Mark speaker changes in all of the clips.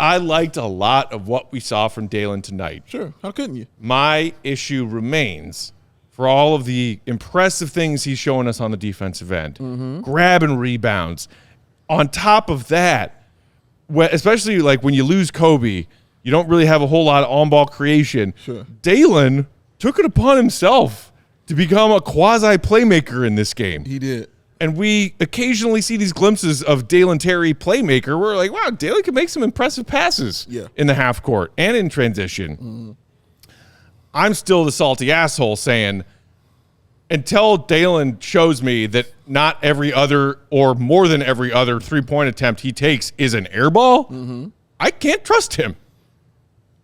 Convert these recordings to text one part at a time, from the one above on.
Speaker 1: I liked a lot of what we saw from Dalen tonight.
Speaker 2: Sure. How couldn't you?
Speaker 1: My issue remains for all of the impressive things he's showing us on the defensive end, grabbing rebounds. On top of that, especially like when you lose Kobe, you don't really have a whole lot of on-ball creation.
Speaker 2: Sure.
Speaker 1: Dalen took it upon himself to become a quasi-playmaker in this game.
Speaker 2: He did.
Speaker 1: And we occasionally see these glimpses of Dalen Terry playmaker. We're like, wow, Dalen can make some impressive passes in the half court and in transition. I'm still the salty asshole saying, until Dalen shows me that not every other or more than every other three-point attempt he takes is an air ball, I can't trust him.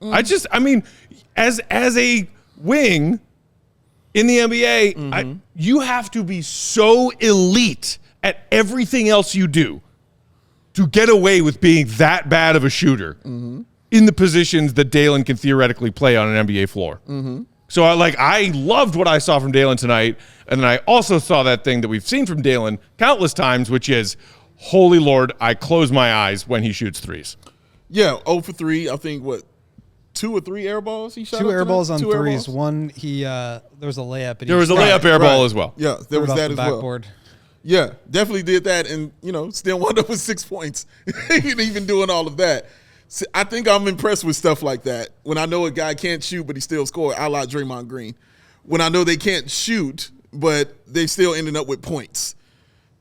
Speaker 1: I mean, as a wing in the NBA, you have to be so elite at everything else you do to get away with being that bad of a shooter in the positions that Dalen can theoretically play on an NBA floor. So I loved what I saw from Dalen tonight, and then I also saw that thing that we've seen from Dalen countless times, which is, holy Lord, I close my eyes when he shoots threes.
Speaker 2: Yeah, 0 for 3. I think, 2 or 3 air balls he shot?
Speaker 3: 2 air balls on threes.
Speaker 2: Balls?
Speaker 3: One, there was a layup.
Speaker 1: There was a layup air ball as well.
Speaker 2: Yeah, there was that as
Speaker 3: backboard.
Speaker 2: well. Yeah, definitely did that, and, still wound up with 6 points, even doing all of that. I think I'm impressed with stuff like that. When I know a guy can't shoot, but he still scored, a la Draymond Green. When I know they can't shoot, but they still ended up with points.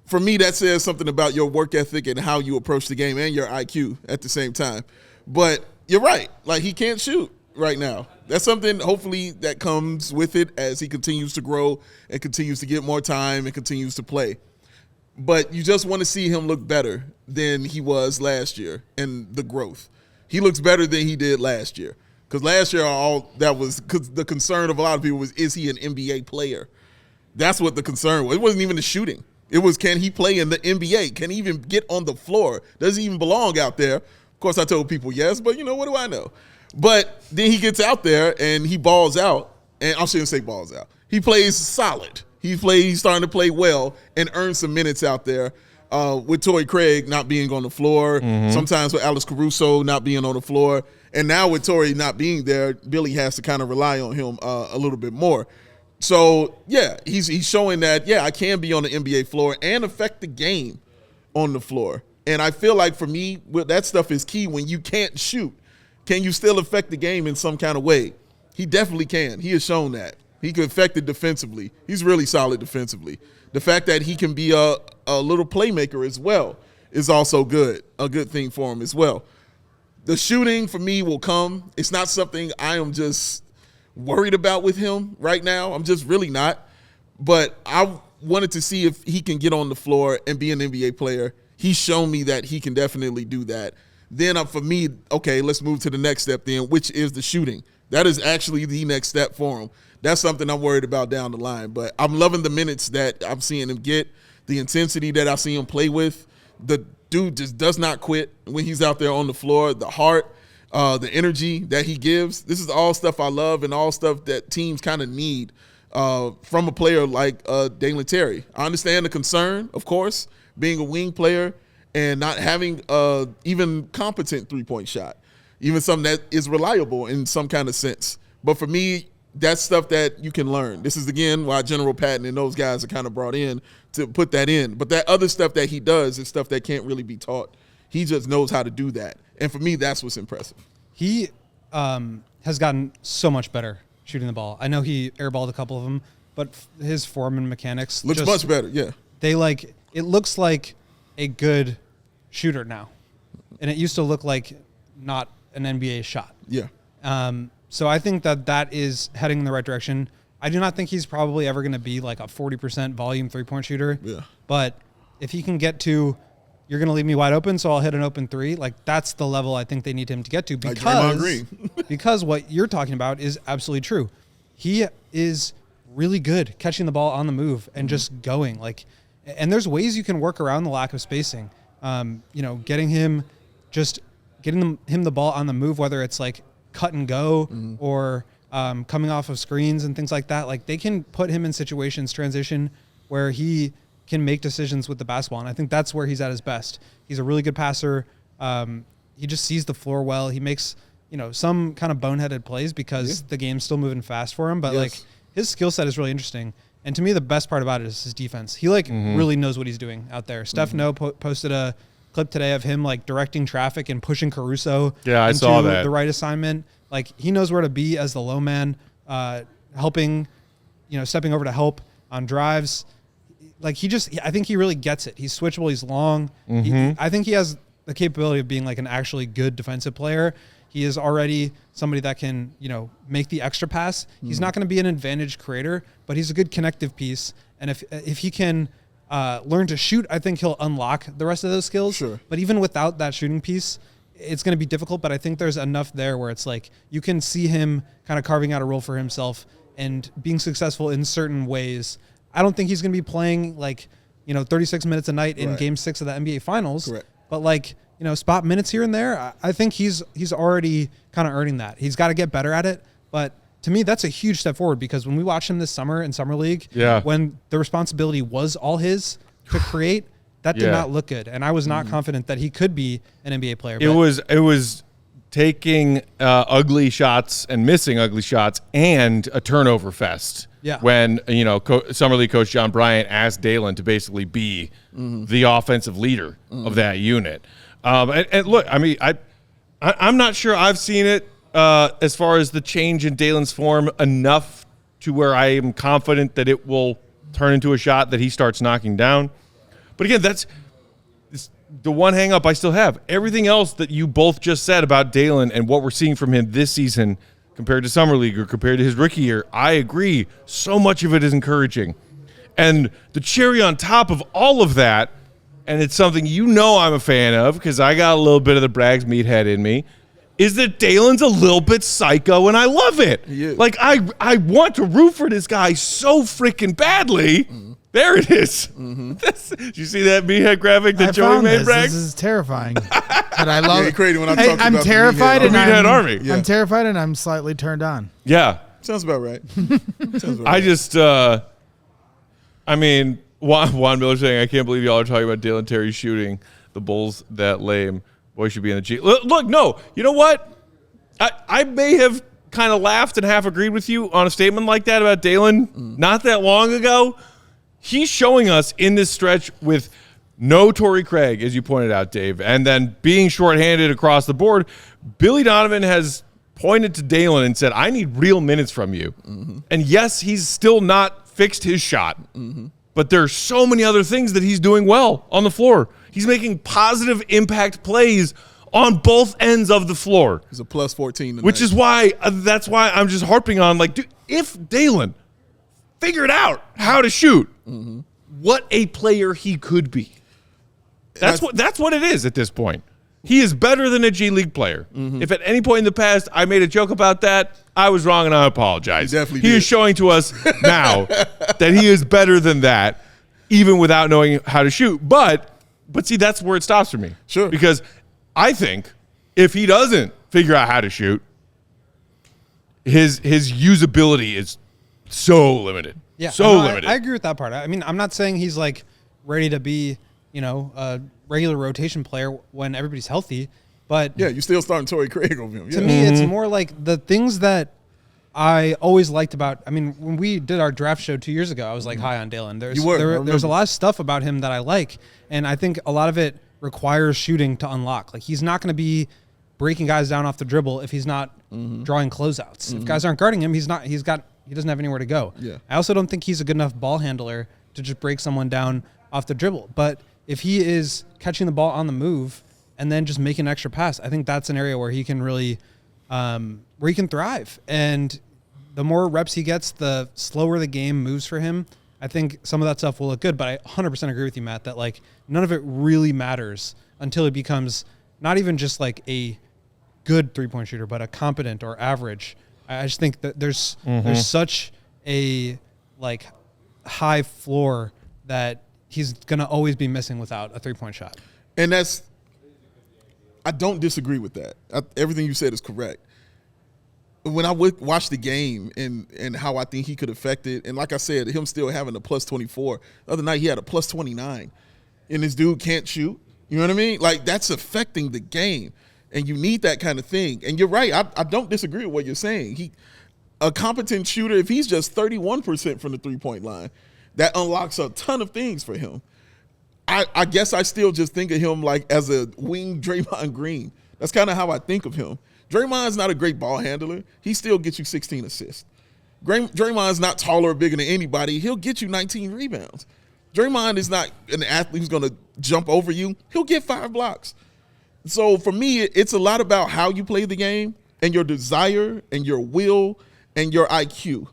Speaker 2: For me, that says something about your work ethic and how you approach the game and your IQ at the same time. But you're right. He can't shoot right now. That's something, hopefully, that comes with it as he continues to grow and continues to get more time and continues to play. But you just want to see him look better than he was last year and the growth. He looks better than he did last year. Because last year, because the concern of a lot of people was, is he an NBA player? That's what the concern was. It wasn't even the shooting. It was, can he play in the NBA? Can he even get on the floor? Does he even belong out there? Of course, I told people yes, but what do I know? But then he gets out there and he balls out. And I shouldn't say balls out. He plays solid. He's starting to play well and earn some minutes out there. With Torrey Craig not being on the floor, sometimes with Alex Caruso not being on the floor, and now with Torrey not being there, Billy has to kind of rely on him a little bit more. So, yeah, he's showing that, I can be on the NBA floor and affect the game on the floor. And I feel like for me, that stuff is key. When you can't shoot, can you still affect the game in some kind of way? He definitely can. He has shown that. He can affect it defensively. He's really solid defensively. The fact that he can be a little playmaker as well is also good, a good thing for him as well. The shooting for me will come. It's not something I am just worried about with him right now. I'm just really not. But I wanted to see if he can get on the floor and be an NBA player. He's shown me that he can definitely do that. Then for me, okay, let's move to the next step then, which is the shooting. That is actually the next step for him. That's something I'm worried about down the line. But I'm loving the minutes that I'm seeing him get, the intensity that I see him play with. The dude just does not quit when he's out there on the floor. The heart, the energy that he gives. This is all stuff I love and all stuff that teams kind of need from a player like Dalen Terry. I understand the concern, of course, being a wing player and not having even competent three-point shot, even something that is reliable in some kind of sense. But for me, that's stuff that you can learn. This is, again, why General Patton and those guys are kind of brought in to put that in. But that other stuff that he does is stuff that can't really be taught. He just knows how to do that. And for me, that's what's impressive.
Speaker 3: He has gotten so much better shooting the ball. I know he airballed a couple of them, but his form and mechanics
Speaker 2: looks much better, yeah.
Speaker 3: It looks like a good shooter now. And it used to look like not an NBA shot.
Speaker 2: Yeah.
Speaker 3: So I think that is heading in the right direction. I do not think he's probably ever going to be like a 40% volume three-point shooter.
Speaker 2: Yeah.
Speaker 3: But if he can get to, you're going to leave me wide open, so I'll hit an open three, like that's the level I think they need him to get to. Because,
Speaker 2: like Draymond Green.
Speaker 3: because what you're talking about is absolutely true. He is really good catching the ball on the move and just going. And there's ways you can work around the lack of spacing. Getting him the ball on the move, whether it's like cut and go or coming off of screens and things like that. Like they can put him in situations, transition, where he can make decisions with the basketball. And I think that's where he's at his best. He's a really good passer. he just sees the floor well. He makes, some kind of boneheaded plays because the game's still moving fast for him. But like his skill set is really interesting. And to me, the best part about it is his defense. He really knows what he's doing out there. Steph No posted a clip today of him like directing traffic and pushing Caruso
Speaker 1: I
Speaker 3: into
Speaker 1: saw that.
Speaker 3: the right assignment. Like he knows where to be as the low man, helping, stepping over to help on drives. Like I think he really gets it. He's switchable. He's long. I think he has the capability of being like an actually good defensive player. He is already somebody that can, make the extra pass. He's not going to be an advantage creator, but he's a good connective piece. And if he can learn to shoot, I think he'll unlock the rest of those skills.
Speaker 2: Sure.
Speaker 3: But even without that shooting piece, it's going to be difficult. But I think there's enough there where it's like you can see him kind of carving out a role for himself and being successful in certain ways. I don't think he's going to be playing 36 minutes a night in Game 6 of the NBA Finals.
Speaker 2: Correct.
Speaker 3: But spot minutes here and there, I think he's already kind of earning that. He's got to get better at it. But to me, that's a huge step forward because when we watched him this summer in Summer League, when the responsibility was all his to create, that did not look good. And I was not confident that he could be an NBA player.
Speaker 1: It was taking ugly shots and missing ugly shots and a turnover fest.
Speaker 3: Yeah.
Speaker 1: When, Summer League coach John Bryant asked Dalen to basically be the offensive leader of that unit. And look, I mean, I'm not sure I've seen it as far as the change in Dalen's form enough to where I am confident that it will turn into a shot that he starts knocking down. But again, that's the one hang up I still have. Everything else that you both just said about Dalen and what we're seeing from him this season compared to Summer League or compared to his rookie year, I agree. So much of it is encouraging. And the cherry on top of all of that, and it's something I'm a fan of because I got a little bit of the Braggs meathead in me, is that Dalen's a little bit psycho, and I love it. Like, I want to root for this guy so freaking badly. There it is. Did you see that meathead graphic that Joey made, Braggs?
Speaker 4: This is terrifying. But I love it.
Speaker 2: Crazy when I'm
Speaker 4: terrified
Speaker 2: the
Speaker 1: meathead army.
Speaker 4: I'm terrified and I'm slightly turned on.
Speaker 1: Yeah.
Speaker 2: Sounds about right.
Speaker 1: I just, Juan Miller saying, I can't believe y'all are talking about Dalen Terry shooting. The Bulls that lame. Boy should be in the G. Look, no. You know what? I may have kind of laughed and half agreed with you on a statement like that about Dalen not that long ago. He's showing us in this stretch with no Torrey Craig, as you pointed out, Dave, and then being shorthanded across the board. Billy Donovan has pointed to Dalen and said, I need real minutes from you. And yes, he's still not fixed his shot, but there are so many other things that he's doing well on the floor. He's making positive impact plays on both ends of the floor.
Speaker 2: He's a plus 14 tonight.
Speaker 1: Which is why, that's why I'm just harping on, like, dude, if Dalen figured out how to shoot, what a player he could be. That's what it is at this point. He is better than a G League player. If at any point in the past I made a joke about that, I was wrong and I apologize. He is showing to us now that he is better than that, even without knowing how to shoot. But see, that's where it stops for me.
Speaker 2: Sure.
Speaker 1: Because I think if he doesn't figure out how to shoot, his usability is so limited.
Speaker 3: Yeah,
Speaker 1: limited.
Speaker 3: I agree with that part. I mean, I'm not saying he's like ready to be, a regular rotation player when everybody's healthy, but
Speaker 2: yeah, you're still starting Torrey Craig over him.
Speaker 3: To me, it's more like the things that I always liked about. I mean, when we did our draft show 2 years ago, I was like high on Dalen. There's a lot of stuff about him that I like, and I think a lot of it requires shooting to unlock. Like he's not going to be breaking guys down off the dribble if he's not drawing closeouts. If guys aren't guarding him, he doesn't have anywhere to go.
Speaker 2: Yeah.
Speaker 3: I also don't think he's a good enough ball handler to just break someone down off the dribble. But if he is catching the ball on the move and then just making an extra pass, I think that's an area where he can really thrive. And the more reps he gets, the slower the game moves for him. I think some of that stuff will look good, but I 100% agree with you, Matt, that like none of it really matters until it becomes not even just like a good three-point shooter, but a competent or average. I just think that there's such a like high floor that he's going to always be missing without a three-point shot.
Speaker 2: And I don't disagree with that. Everything you said is correct. When I watch the game and how I think he could affect it, and like I said, him still having a plus 24. The other night he had a plus 29, and this dude can't shoot. You know what I mean? Like, that's affecting the game. And you need that kind of thing. And you're right. I don't disagree with what you're saying. A competent shooter, if he's just 31% from the three-point line, that unlocks a ton of things for him. I guess I still just think of him like as a wing Draymond Green. That's kind of how I think of him. Draymond's not a great ball handler. He still gets you 16 assists. Draymond's not taller or bigger than anybody. He'll get you 19 rebounds. Draymond is not an athlete who's going to jump over you. He'll get 5 blocks. So for me, it's a lot about how you play the game and your desire and your will and your IQ.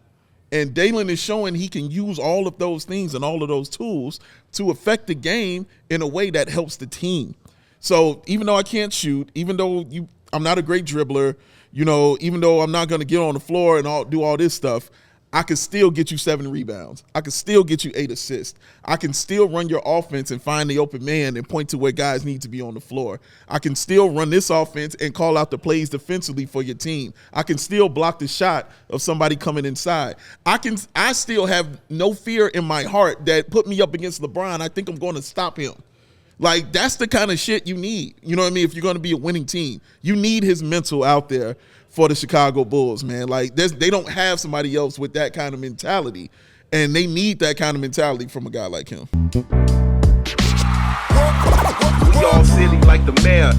Speaker 2: And Dalen is showing he can use all of those things and all of those tools to affect the game in a way that helps the team. So even though I can't shoot, even though I'm not a great dribbler, even though I'm not going to get on the floor and do all this stuff, I can still get you 7 rebounds. I can still get you 8 assists. I can still run your offense and find the open man and point to where guys need to be on the floor. I can still run this offense and call out the plays defensively for your team. I can still block the shot of somebody coming inside. I still have no fear in my heart that put me up against LeBron. I think I'm going to stop him. Like, that's the kind of shit you need. You know what I mean? If you're going to be a winning team, you need his mental out there for the Chicago Bulls, man. Like, they don't have somebody else with that kind of mentality, and they need that kind of mentality from a guy like him.
Speaker 5: We all silly like the mayor.